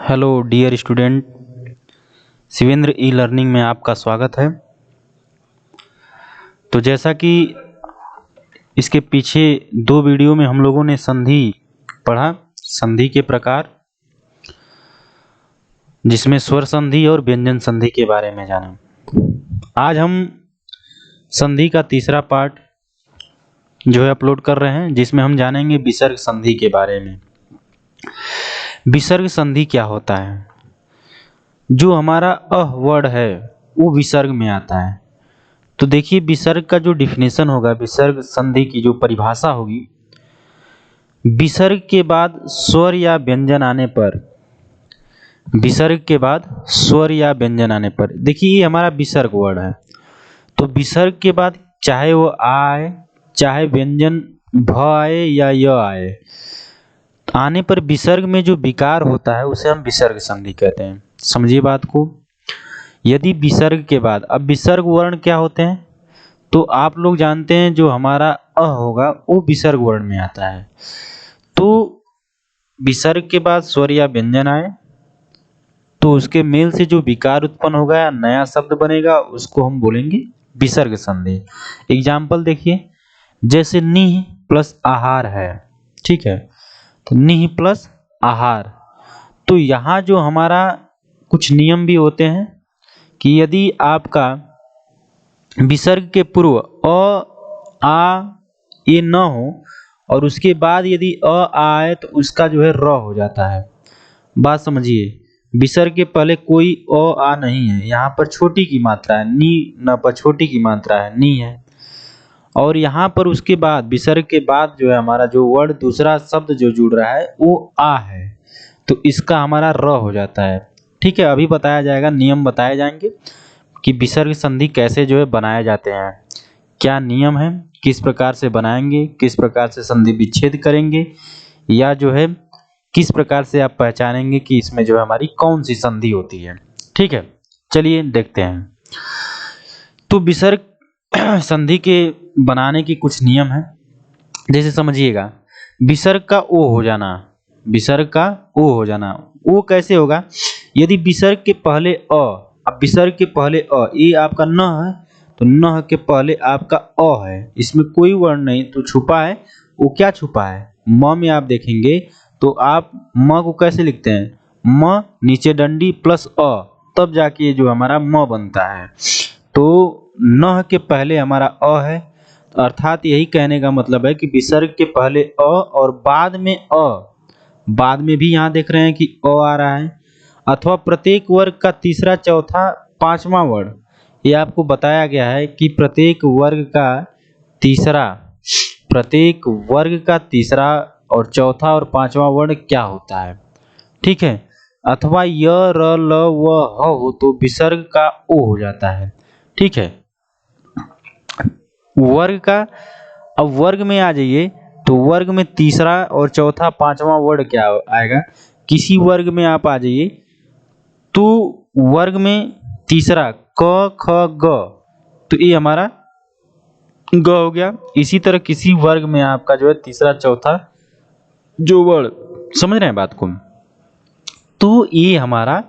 Hello dear student, Shivendra e learning में आपका स्वागत है। तो जैसा कि इसके पीछे दो वीडियो में हम लोगों ने संधि पढ़ा, संधि के प्रकार, जिसमें स्वर संधि और व्यंजन संधि के बारे में जाना। आज हम संधि का तीसरा पार्ट जो है अपलोड कर रहे हैं, जिसमें हम जानेंगे विसर्ग संधि के बारे में। विसर्ग संधि क्या होता है? जो हमारा अह वर्ड है वो विसर्ग में आता है। तो देखिए, विसर्ग का जो डिफिनेशन होगा, विसर्ग संधि की जो परिभाषा होगी, विसर्ग के बाद स्वर या व्यंजन आने पर, विसर्ग के बाद स्वर या व्यंजन आने पर, देखिए ये हमारा विसर्ग वर्ड है। तो विसर्ग के बाद चाहे वो आ आए, चाहे व्यंजन भ आए या य आए, आने पर विसर्ग में जो विकार होता है उसे हम विसर्ग संधि कहते हैं। समझिए बात को। यदि विसर्ग के बाद, अब विसर्ग वर्ण क्या होते हैं तो आप लोग जानते हैं, जो हमारा अ होगा वो विसर्ग वर्ण में आता है। तो विसर्ग के बाद स्वर या व्यंजन आए तो उसके मेल से जो विकार उत्पन्न होगा या नया शब्द बनेगा उसको हम बोलेंगे विसर्ग संधि। एग्जाम्पल देखिए, जैसे निह प्लस आहार है, ठीक है, तो निह प्लस आहार। तो यहाँ जो हमारा कुछ नियम भी होते हैं कि यदि आपका विसर्ग के पूर्व अ आ ये न हो और उसके बाद यदि अ आए तो उसका जो है र हो जाता है। बात समझिए, विसर्ग के पहले कोई अ आ नहीं है, यहाँ पर छोटी की मात्रा है, नी न पर छोटी की मात्रा है, नी है। और यहाँ पर उसके बाद विसर्ग के बाद जो है हमारा जो वर्ड, दूसरा शब्द जो जुड़ रहा है वो आ है, तो इसका हमारा र हो जाता है। ठीक है, अभी बताया जाएगा, नियम बताए जाएंगे कि विसर्ग संधि कैसे जो है बनाए जाते हैं, क्या नियम है, किस प्रकार से बनाएंगे, किस प्रकार से संधि विच्छेद करेंगे, या जो है किस प्रकार से आप पहचानेंगे कि इसमें जो है हमारी कौन सी संधि होती है। ठीक है, चलिए देखते हैं। तो विसर्ग संधि के बनाने की कुछ नियम है। जैसे समझिएगा, विसर्ग का ओ हो जाना, विसर्ग का ओ हो जाना, ओ कैसे होगा? यदि विसर्ग के पहले अ, अब विसर्ग के पहले अ, ये आपका न है, तो न के पहले आपका अ है, इसमें कोई वर्ण नहीं तो छुपा है। वो क्या छुपा है? म में आप देखेंगे तो आप म को कैसे लिखते हैं? म नीचे डंडी प्लस अ, तब जाके ये जो हमारा म बनता है। तो न के पहले हमारा अ है, अर्थात यही कहने का मतलब है कि विसर्ग के पहले अ और बाद में अ, बाद में भी यहाँ देख रहे हैं कि अ आ रहा है, अथवा प्रत्येक वर्ग का तीसरा, चौथा, पांचवा वर्ड, ये आपको बताया गया है कि प्रत्येक वर्ग का तीसरा, प्रत्येक वर्ग का तीसरा और चौथा और पांचवा वर्ण क्या होता है। ठीक है, अथवा य र ल व ह हो तो विसर्ग का ओ हो जाता है। ठीक है, वर्ग का, अब वर्ग में आ जाइए तो वर्ग में तीसरा और चौथा पांचवा वर्ड क्या आएगा? किसी वर्ग में आप आ जाइए तो वर्ग में तीसरा क ख ग, तो ये हमारा ग हो गया। इसी तरह किसी वर्ग में आपका जो है तीसरा, चौथा जो वर्ड, समझ रहे हैं बात को? तो ये हमारा,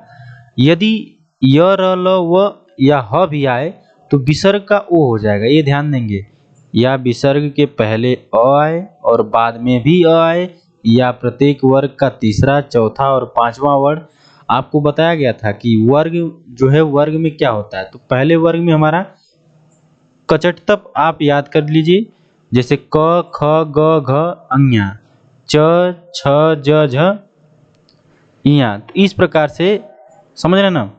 यदि य र ल व या ह भी आए तो विसर्ग का ओ हो जाएगा, ये ध्यान देंगे। या विसर्ग के पहले अ आए और बाद में भी अ आए, या प्रत्येक वर्ग का तीसरा, चौथा और पांचवा वर्ग। आपको बताया गया था कि वर्ग जो है, वर्ग में क्या होता है, तो पहले वर्ग में हमारा कचटतप आप याद कर लीजिए, जैसे क ख ग घ अंज्ञा, च छ ज झ इया, तो इस प्रकार से, समझ रहे ना,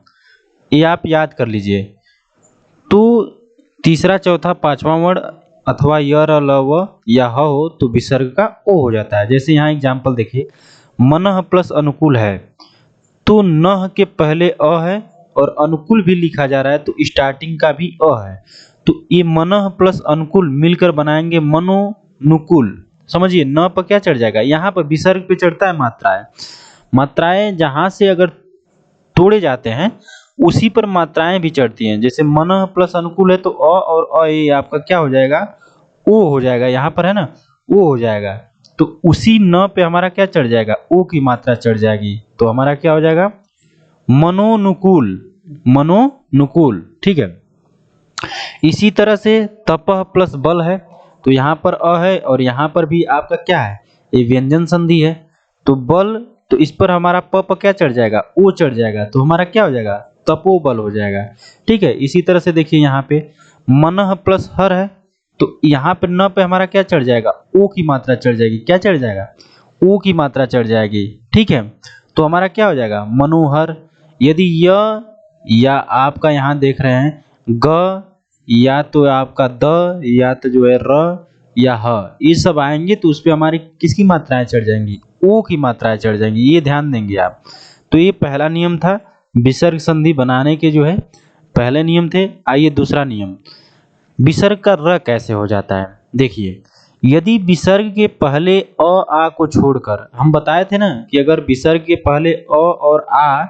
ये आप याद कर लीजिए। तो तीसरा, चौथा, पांचवा वर्ण अथवा य र ल व या ह हो तो विसर्ग का ओ हो जाता है। जैसे यहाँ एग्जाम्पल देखिए, मनः प्लस अनुकूल है, तो न के पहले अ है और अनुकूल भी लिखा जा रहा है तो स्टार्टिंग का भी अ है, तो ये मनः प्लस अनुकूल मिलकर बनाएंगे मनोनुकूल। समझिए, न पर क्या चढ़ जाएगा? यहाँ पर विसर्ग पे चढ़ता है मात्राएं, मात्राएं जहां से अगर तोड़े जाते हैं उसी पर मात्राएं भी चढ़ती हैं। जैसे मनः प्लस अनुकूल है तो अ और अ ये आपका क्या हो जाएगा? ओ हो जाएगा, यहाँ पर है ना, ओ हो जाएगा। तो उसी न पे हमारा क्या चढ़ जाएगा, ओ की मात्रा चढ़ जाएगी, तो हमारा क्या हो जाएगा, मनोनुकूल, मनोनुकूल। ठीक है। इसी तरह से तपह प्लस बल है, तो यहाँ पर अ है और यहाँ पर भी आपका क्या है, ये व्यंजन संधि है, तो बल, तो इस पर हमारा प पर क्या चढ़ जाएगा, ओ चढ़ जाएगा, तो हमारा क्या हो जाएगा, तपोबल हो जाएगा। ठीक है। इसी तरह से देखिए यहाँ पे मनः प्लस हर है, तो यहाँ पे न पे हमारा क्या चढ़ जाएगा, ओ की मात्रा चढ़ जाएगी, क्या चढ़ जाएगा, ओ की मात्रा चढ़ जाएगी। ठीक है। तो हमारा क्या हो जाएगा, मनोहर। यदि य या आपका यहाँ देख रहे हैं ग, या तो आपका द, या तो जो है र या ह, ये सब आएंगे तो उस पे हमारी किसकी मात्राएं चढ़ जाएंगी, ओ की मात्राएं चढ़ जाएंगी, ये ध्यान देंगे आप। तो ये पहला नियम था विसर्ग संधि बनाने के, जो है पहले नियम थे। आइए दूसरा नियम, विसर्ग का र कैसे हो जाता है। देखिए, यदि विसर्ग के पहले अ आ को छोड़कर, हम बताए थे ना कि अगर विसर्ग के पहले अ और आ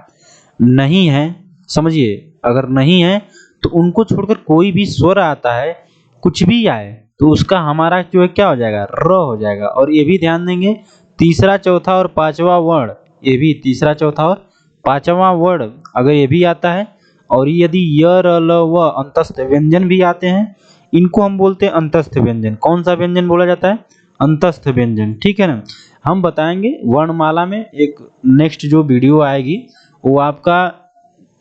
नहीं है, समझिए अगर नहीं है तो उनको छोड़कर कोई भी स्वर आता है, कुछ भी आए, तो उसका हमारा जो है क्या हो जाएगा, र हो जाएगा। और ये भी ध्यान देंगे, तीसरा चौथा और पांचवा वर्ण, ये भी तीसरा चौथा और पांचवा वर्ण अगर ये भी आता है, और यदि य र ल व अंतस्थ व्यंजन भी आते हैं, इनको हम बोलते हैं अंतस्थ व्यंजन। कौन सा व्यंजन बोला जाता है, अंतस्थ व्यंजन। ठीक है ना। हम बताएंगे वर्णमाला में, एक नेक्स्ट जो वीडियो आएगी वो आपका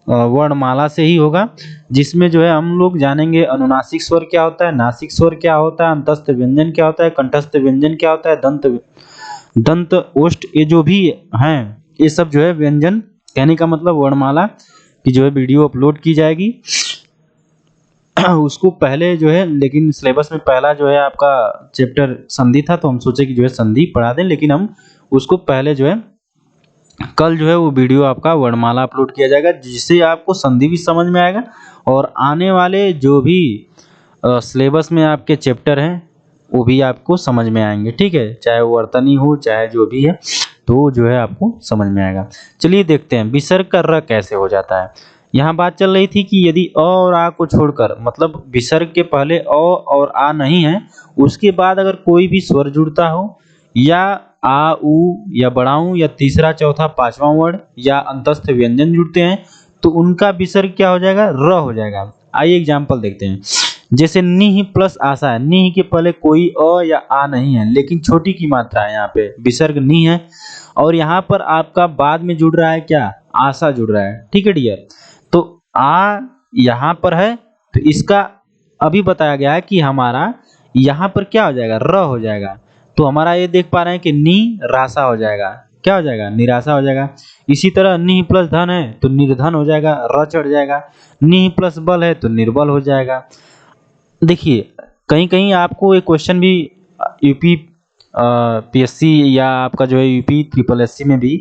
वर्णमाला से ही होगा, जिसमें जो है हम लोग जानेंगे अनुनासिक स्वर क्या होता है, नासिक स्वर क्या होता है, अंतस्थ व्यंजन क्या होता है, कंठस्थ व्यंजन क्या होता है, दंत ओष्ठ, ये जो भी हैं ये सब जो है व्यंजन, कहने का मतलब वर्णमाला की जो है वीडियो अपलोड की जाएगी। उसको पहले जो है, लेकिन सिलेबस में पहला जो है आपका चैप्टर संधि था, तो हम सोचे कि जो है संधि पढ़ा दें, लेकिन हम उसको पहले जो है कल जो है वो वीडियो आपका वर्णमाला अपलोड किया जाएगा, जिससे आपको संधि भी समझ में आएगा और आने वाले जो भी सिलेबस में आपके चैप्टर हैं वो भी आपको समझ में आएंगे। ठीक है। चाहे वो वर्तनी हो, चाहे जो भी है, तो जो है आपको समझ में आएगा। चलिए देखते हैं विसर्ग का र कैसे हो जाता है। यहाँ बात चल रही थी कि यदि अ और आ को छोड़कर, मतलब विसर्ग के पहले अ और आ नहीं है, उसके बाद अगर कोई भी स्वर जुड़ता हो, या आ उ या बड़ाऊ या तीसरा चौथा पांचवा वर्ण या अंतस्थ व्यंजन जुड़ते हैं, तो उनका विसर्ग क्या हो जाएगा, र हो जाएगा। आइए एग्जाम्पल देखते हैं। जैसे निह प्लस आशा है, निह के पहले कोई अ या आ नहीं है, लेकिन छोटी की मात्रा है, यहाँ पे विसर्ग निह है, और यहाँ पर आपका बाद में जुड़ रहा है क्या, आशा जुड़ रहा है। ठीक है डियर। तो आ यहाँ पर है, तो इसका अभी बताया गया है कि हमारा यहाँ पर क्या हो जाएगा, र हो जाएगा। तो हमारा ये देख पा रहे हैं कि नी रासा हो जाएगा, क्या हो जाएगा, निराशा हो जाएगा। इसी तरह निह प्लस धन है तो निर्धन हो जाएगा, र चढ़ जाएगा। निह प्लस बल है तो निर्बल हो जाएगा। देखिए, कहीं कहीं आपको एक क्वेश्चन भी यूपी पीएससी या आपका जो है यूपी ट्रिपल एससी में भी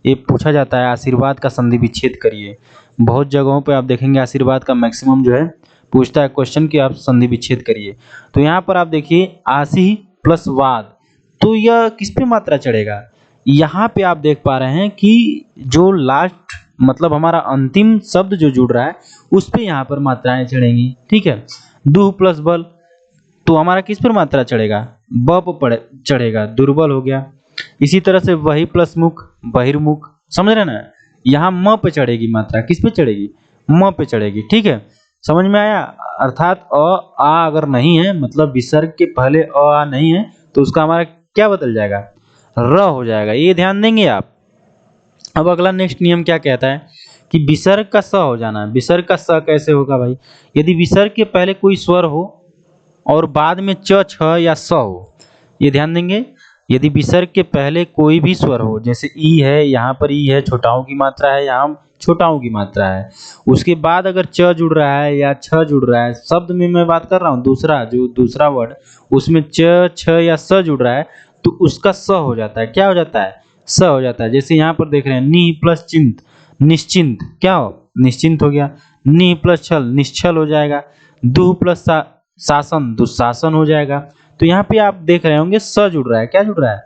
ये पूछा जाता है, आशीर्वाद का संधि विच्छेद करिए। बहुत जगहों पे आप देखेंगे आशीर्वाद का मैक्सिमम जो है पूछता है क्वेश्चन कि आप संधि विच्छेद करिए। तो यहाँ पर आप देखिए आशी प्लस वाद, तो यह किस पे मात्रा चढ़ेगा, यहाँ पे आप देख पा रहे हैं कि जो लास्ट मतलब हमारा अंतिम शब्द जो जुड़ रहा है उस पे यहाँ पर मात्राएं चढ़ेंगी। ठीक है। दुह प्लस बल, तो हमारा किस पर मात्रा चढ़ेगा, ब पर चढ़ेगा, दुर्बल हो गया। इसी तरह से वही प्लस मुख, बहिर्मुख, समझ रहे ना, यहाँ म पे चढ़ेगी मात्रा, किस पे चढ़ेगी, म पे चढ़ेगी। ठीक है। समझ में आया। अर्थात अ आ अगर नहीं है, मतलब विसर्ग के पहले अ आ नहीं है, तो उसका हमारा क्या बदल जाएगा, र हो जाएगा। ये ध्यान देंगे आप। अब अगला नेक्स्ट नियम क्या कहता है कि विसर्ग का स हो जाना। विसर्ग का स कैसे होगा भाई, यदि विसर्ग के पहले कोई स्वर हो और बाद में च छ या स हो, ये ध्यान देंगे। यदि विसर्ग के पहले कोई भी स्वर हो, जैसे ई है, यहाँ पर ई है, छोटाओं की मात्रा है, यहाँ छोटाओं की मात्रा है, उसके बाद अगर च जुड़ रहा है या छ जुड़ रहा है, शब्द में मैं बात कर रहा हूँ, दूसरा जो दूसरा वर्ड उसमें च छ या स जुड़ रहा है, तो उसका स हो जाता है। क्या हो जाता है, स हो जाता है। जैसे यहाँ पर देख रहे हैं नी प्लस चिंत, निश्चिंत, क्या हो, निश्चिंत हो गया। नी प्लस छल, निश्चल हो जाएगा। दुह प्लस शासन, दुशासन हो जाएगा। तो यहाँ पे आप देख रहे होंगे स जुड़ रहा है, क्या जुड़ रहा है,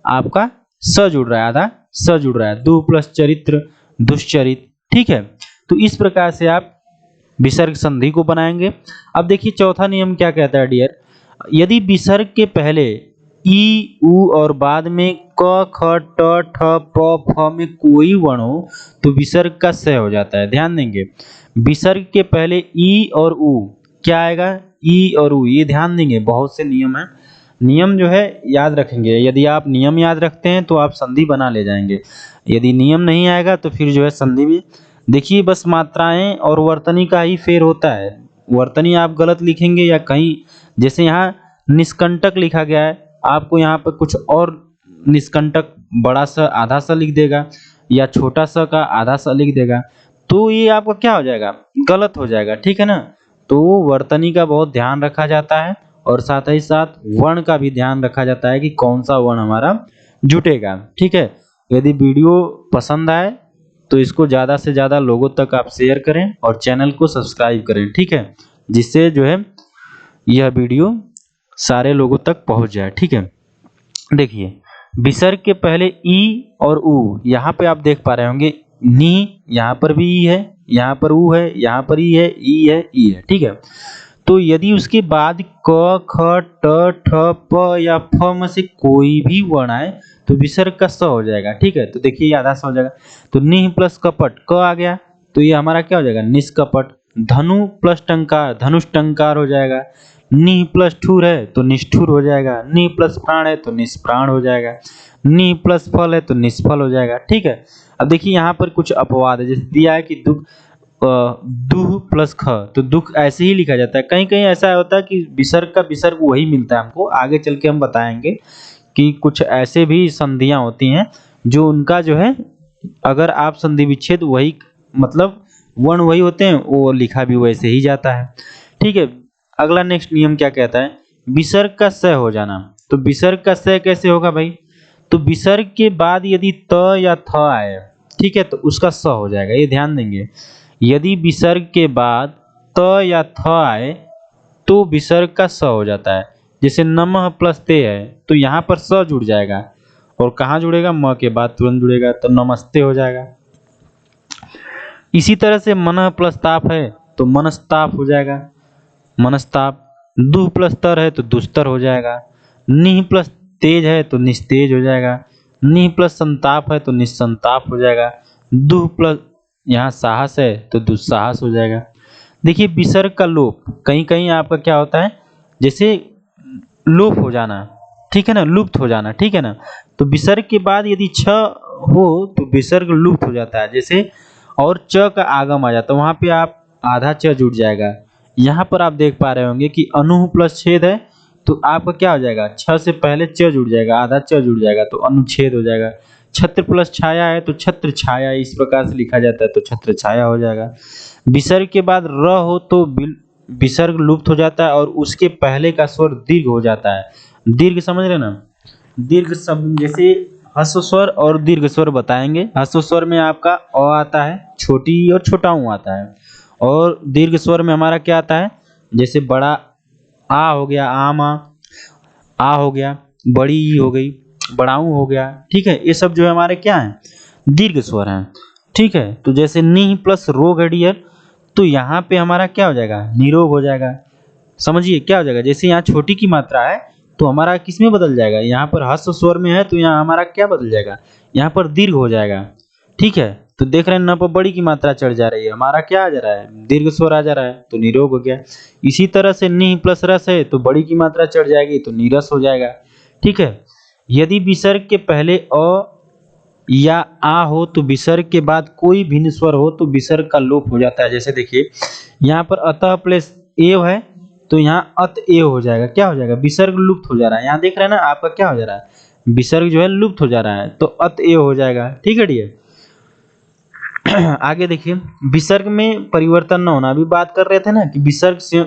आपका स जुड़ रहा है, आधा स जुड़ रहा है। दुह प्लस चरित्र, दुश्चरित। ठीक है। तो इस प्रकार से आप विसर्ग संधि को बनाएंगे। अब देखिए चौथा नियम क्या कहता है डियर, यदि विसर्ग के पहले ई उ और बाद में क ख ट ठ प फ में कोई वर्ण हो तो विसर्ग का स हो जाता है। ध्यान देंगे, विसर्ग के पहले ई और उ क्या आएगा, ई और उ। ये ध्यान देंगे, बहुत से नियम है, नियम जो है याद रखेंगे। यदि आप नियम याद रखते हैं तो आप संधि बना ले जाएंगे, यदि नियम नहीं आएगा तो फिर जो है संधि में देखिए बस मात्राएं और वर्तनी का ही फेर होता है। वर्तनी आप गलत लिखेंगे या कहीं, जैसे यहाँ निष्कंटक लिखा गया है, आपको यहाँ पर कुछ और निष्कंटक बड़ा सा आधा सा लिख देगा या छोटा सा का आधा सा लिख देगा, तो ये आपका क्या हो जाएगा, गलत हो जाएगा। ठीक है ना, तो वर्तनी का बहुत ध्यान रखा जाता है और साथ ही साथ वर्ण का भी ध्यान रखा जाता है कि कौन सा वर्ण हमारा जुटेगा। ठीक है, यदि वीडियो पसंद आए तो इसको ज़्यादा से ज़्यादा लोगों तक आप शेयर करें और चैनल को सब्सक्राइब करें। ठीक है, जिससे जो है यह वीडियो सारे लोगों तक पहुंच जाए। ठीक है, देखिए विसर्ग के पहले ई और उ, यहाँ पे आप देख पा रहे होंगे नी, यहाँ पर भी ई है, यहाँ पर उ है, यहाँ पर ई है, ई है, ई है। ठीक है, तो यदि उसके बाद क ख ट ठ प या फ में से कोई भी वर्ण आए तो विसर्ग का स हो जाएगा। ठीक है, तो देखिए ये आधा स हो जाएगा, तो निह प्लस कपट क आ गया तो ये हमारा क्या हो जाएगा, निष्कपट। धनु प्लस टंकार धनुष टंकार हो जाएगा। निह प्लस ठुर है तो निष्ठुर हो जाएगा। निह प्लस प्राण है तो निष्प्राण हो जाएगा। निह प्लस फल है तो निष्फल हो जाएगा। ठीक है, अब देखिए यहाँ पर कुछ अपवाद है, जैसे दिया है कि दुख दुह प्लस ख, तो दुख ऐसे ही लिखा जाता है। कहीं कहीं ऐसा होता है कि विसर्ग का विसर्ग वही मिलता है हमको, आगे चल के हम बताएंगे कि कुछ ऐसे भी संधियां होती हैं जो उनका जो है अगर आप संधि विच्छेद वही मतलब वर्ण वही होते हैं, वो लिखा भी वैसे ही जाता है। ठीक है, अगला नेक्स्ट नियम क्या कहता है, विसर्ग का स हो जाना। तो विसर्ग का स कैसे होगा भाई, तो विसर्ग के बाद यदि त या थ आए, ठीक है, तो उसका स हो जाएगा। ये ध्यान देंगे, यदि विसर्ग के बाद त या थ आए तो विसर्ग का स हो जाता है। जैसे नमः प्लस ते है तो यहाँ पर स जुड़ जाएगा और कहाँ जुड़ेगा, म के बाद तुरंत जुड़ेगा तो नमस्ते हो जाएगा। इसी तरह से मनः प्लस ताप है तो मनस्ताप हो जाएगा, मनस्ताप। दुह प्लस तर है तो दुस्तर हो जाएगा। निह प्लस तेज है तो निस्तेज हो जाएगा। निह प्लस संताप है तो निस्संताप हो जाएगा। दुह प्लस यहाँ साहस है तो दुस्साहस हो जाएगा। देखिए विसर्ग का लोप कहीं कहीं आपका क्या होता है, जैसे लोप हो जाना, ठीक है ना, लुप्त हो जाना। ठीक है ना, तो विसर्ग के बाद यदि छ हो तो विसर्ग लुप्त हो जाता है। जैसे और च का आगम आ जाता है, वहां पे आप आधा च जुड़ जाएगा। यहाँ पर आप देख पा रहे होंगे कि अनुह प्लस छेद है तो आपका क्या हो जाएगा, छ से पहले च जुड़ जाएगा, आधा च जुड़ जाएगा तो अनुच्छेद हो जाएगा। छत्र प्लस छाया है तो छत्र छाया, इस प्रकार से लिखा जाता है तो छत्र छाया हो जाएगा। विसर्ग के बाद र हो तो विसर्ग लुप्त हो जाता है और उसके पहले का स्वर दीर्घ हो जाता है। दीर्घ समझ रहे ना, दीर्घ शब्द जैसे ह्रस्व स्वर और दीर्घ स्वर बताएंगे। ह्रस्व स्वर में आपका अ आता है, छोटी और छोटा ऊ आता है, और दीर्घ स्वर में हमारा क्या आता है, जैसे बड़ा आ हो गया, आम आ हो गया, बड़ी ई हो गई, बड़ाऊ हो गया। ठीक है, ये सब जो है हमारे क्या है, दीर्घ स्वर हैं। ठीक है, तो जैसे नी प्लस रोग है डियर, तो यहाँ पे हमारा क्या हो जाएगा, निरोग हो जाएगा। समझिए क्या हो जाएगा, जैसे यहाँ छोटी की मात्रा है तो हमारा किस में बदल जाएगा, यहाँ पर ह्रस्व स्वर में है तो यहाँ हमारा क्या बदल जाएगा, यहाँ पर दीर्घ हो जाएगा। ठीक है, तो देख रहे हैं न पर बड़ी की मात्रा चढ़ जा रही है, हमारा क्या आ जा रहा है, दीर्घ स्वर आ जा रहा है तो निरोग हो गया। इसी तरह से नी प्लस रस है तो बड़ी की मात्रा चढ़ जाएगी तो नीरस हो जाएगा। ठीक है, यदि विसर्ग के पहले अ या आ हो तो विसर्ग के बाद कोई भिन्न स्वर हो तो विसर्ग का लोप हो जाता है। जैसे देखिए यहाँ पर अतः प्लस एव है तो यहाँ अत एव हो जाएगा, क्या हो जाएगा, विसर्ग लुप्त हो जा रहा है। यहाँ देख रहे हैं ना आपका क्या हो जा रहा है, विसर्ग जो है लुप्त हो जा रहा है तो अत एव हो जाएगा। ठीक है डियर, आगे देखिए विसर्ग में परिवर्तन न होना, अभी बात कर रहे थे ना कि विसर्ग से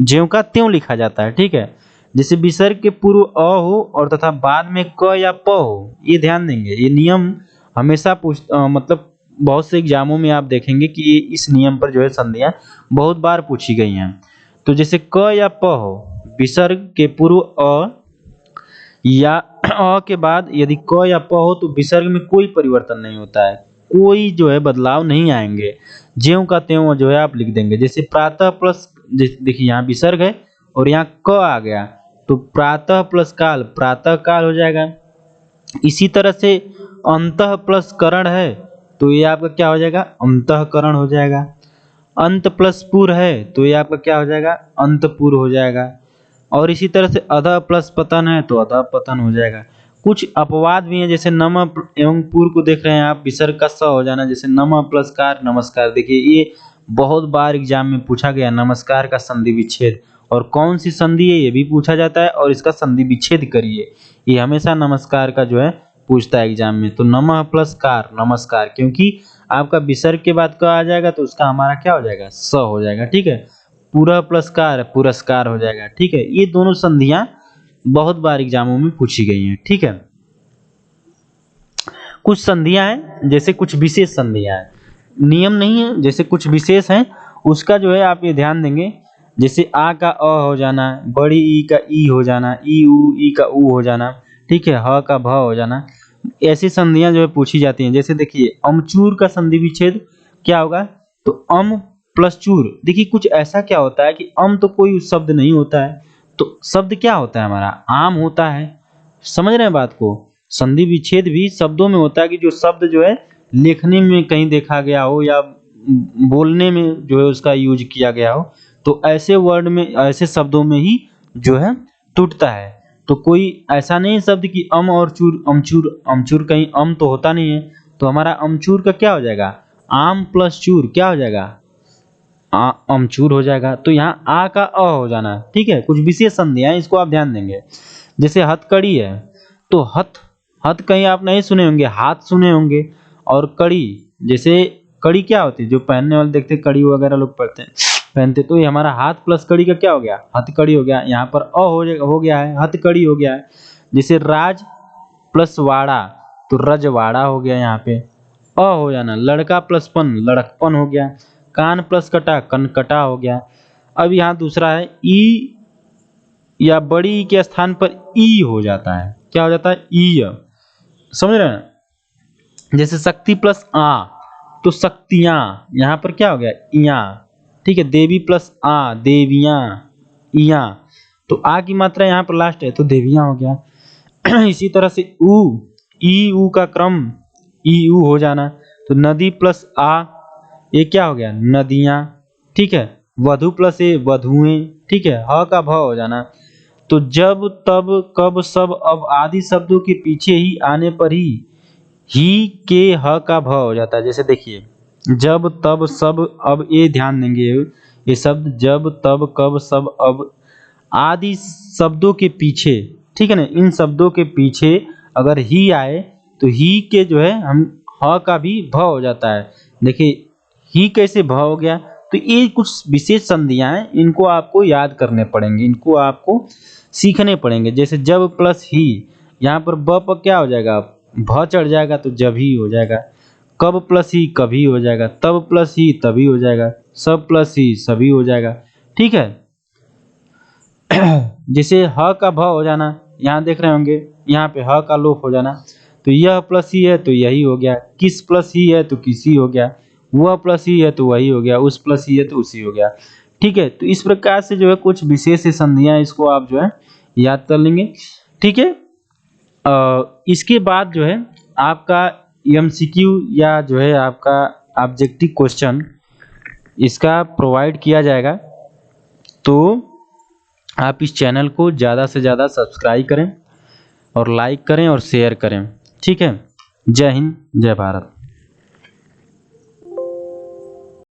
ज्यों का त्यों लिखा जाता है। ठीक है, जैसे विसर्ग के पूर्व अ हो और तथा बाद में क या प हो, ये ध्यान देंगे। ये नियम हमेशा मतलब बहुत से एग्जामों में आप देखेंगे कि ये इस नियम पर जो है संधियां बहुत बार पूछी गई हैं। तो जैसे क या प हो, विसर्ग के पूर्व अ या अ के बाद यदि क या प हो तो विसर्ग में कोई परिवर्तन नहीं होता है, कोई जो है बदलाव नहीं आएंगे, ज्यों का त्यों जो है आप लिख देंगे। जैसे प्रातः प्लस, देखिए यहाँ विसर्ग है और यहाँ क आ गया तो प्रातः प्लस काल प्रातः काल हो जाएगा। इसी तरह से अंतः प्लस करण है तो ये आपका क्या हो जाएगा, अंतःकरण हो जाएगा। अंत प्लस पुर है तो ये आपका क्या हो जाएगा, अंतपुर हो जाएगा। और इसी तरह से अधः प्लस पतन है तो अधः पतन हो जाएगा। कुछ अपवाद भी हैं, जैसे नम एवं पुर को देख रहे हैं आप, विसर्ग का स हो जाना, जैसे नम प्लस कार नमस्कार। देखिए ये बहुत बार एग्जाम में पूछा गया, नमस्कार का संधि विच्छेद, और कौन सी संधि है ये भी पूछा जाता है, और इसका संधि विच्छेद करिए, ये हमेशा नमस्कार का जो है पूछता है एग्जाम में। तो नमः प्लस कार नमस्कार, क्योंकि आपका विसर्ग के बाद का आ जाएगा तो उसका हमारा क्या हो जाएगा, स हो जाएगा। ठीक है, पूरा प्लस कार पुरस्कार हो जाएगा। ठीक है, ये दोनों संधियां बहुत बार एग्जामों में पूछी गई हैं। ठीक है, कुछ संधियां हैं, जैसे कुछ विशेष संधियां हैं, नियम नहीं है, जैसे कुछ विशेष हैं उसका जो है आप ये ध्यान देंगे। जैसे आ का अ हो जाना, बड़ी ई का ई हो जाना, ई उ ई का उ हो जाना। ठीक है, ह का भ हो जाना, ऐसी संधियां जो है पूछी जाती हैं। जैसे देखिए अमचूर का संधि विच्छेद क्या होगा, तो अम प्लस चूर। देखिए कुछ ऐसा क्या होता है कि अम तो कोई शब्द नहीं होता है, तो शब्द क्या होता है हमारा, आम होता है। समझ रहे हैं बात को, संधि विच्छेद भी शब्दों में होता है कि जो शब्द जो है लिखने में कहीं देखा गया हो या बोलने में जो है उसका यूज किया गया हो, तो ऐसे वर्ड में ऐसे शब्दों में ही जो है टूटता है। तो कोई ऐसा नहीं शब्द कि अम और चूर, अमचूर, अमचूर कहीं अम तो होता नहीं है, तो हमारा अमचूर का क्या हो जाएगा, आम प्लस चूर क्या हो जाएगा, अमचूर हो जाएगा। तो यहाँ आ का अ हो जाना। ठीक है, कुछ विशेष संधियां हैं, इसको आप ध्यान देंगे। जैसे हथकड़ी है तो हथ हथ कहीं आप नहीं सुने होंगे, हाथ सुने होंगे। और कड़ी, जैसे कड़ी क्या होती है, जो पहनने वाले देखते कड़ी वगैरह लोग पहनते, तो ये हमारा हाथ प्लस कड़ी का क्या हो गया, हथकड़ी हो गया। यहाँ पर अ हो गया है, हथकड़ी हो गया है। जैसे राज प्लस वाड़ा तो रजवाड़ा हो गया, यहाँ पे अ हो जाना। लड़का प्लस पन लड़कपन हो गया। कान प्लस कटा कनकटा हो गया। अब यहाँ दूसरा है ई या बड़ी ई के स्थान पर ई हो जाता है, क्या हो जाता है, ई। समझ रहे हैं, जैसे शक्ति प्लस आ तो शक्तियां, यहाँ पर क्या हो गया, इया। ठीक है, देवी प्लस आ देवियां, इया। तो आ की मात्रा यहाँ पर लास्ट है तो देवियां हो गया। इसी तरह से ऊ, ई ऊ का क्रम ई ऊ हो जाना, तो नदी प्लस आ ये क्या हो गया, नदियां। ठीक है, वधु प्लस ए वधुएं। ठीक है, ह का भ हो जाना। तो जब तब कब सब अब आदि शब्दों के पीछे ही आने पर ही के ह का भ हो जाता है। जैसे देखिए जब तब सब, अब ये ध्यान देंगे, ये शब्द जब तब कब सब अब आदि शब्दों के पीछे, ठीक है ना, इन शब्दों के पीछे अगर ही आए तो ही के जो है हम ह का भी भ हो जाता है। देखिए ही कैसे भ हो गया, तो ये कुछ विशेष संधियां हैं, इनको आपको याद करने पड़ेंगे, इनको आपको सीखने पड़ेंगे। जैसे जब प्लस ही, यहाँ पर ब पर क्या हो जाएगा, भ चढ़ जाएगा तो जब ही हो जाएगा। कब प्लस ही कभी हो जाएगा, तब प्लस ही तभी हो जाएगा, सब प्लस ही सभी हो जाएगा। ठीक है, जैसे ह का भ हो जाना, यहाँ देख रहे होंगे, यहाँ पे ह का लोप हो जाना, तो यह प्लस ही है तो यही हो गया, किस प्लस ही है तो किसी हो गया, वह प्लस ही है तो वही हो गया, उस प्लस ही है तो उसी हो गया। ठीक है, तो इस प्रकार से जो है कुछ विशेष संधियां, इसको आप जो है याद कर लेंगे। ठीक है, इसके बाद जो है आपका एमसीक्यू या जो है आपका ऑब्जेक्टिव क्वेश्चन इसका प्रोवाइड किया जाएगा, तो आप इस चैनल को ज़्यादा से ज़्यादा सब्सक्राइब करें और लाइक करें और शेयर करें। ठीक है, जय हिंद जय भारत।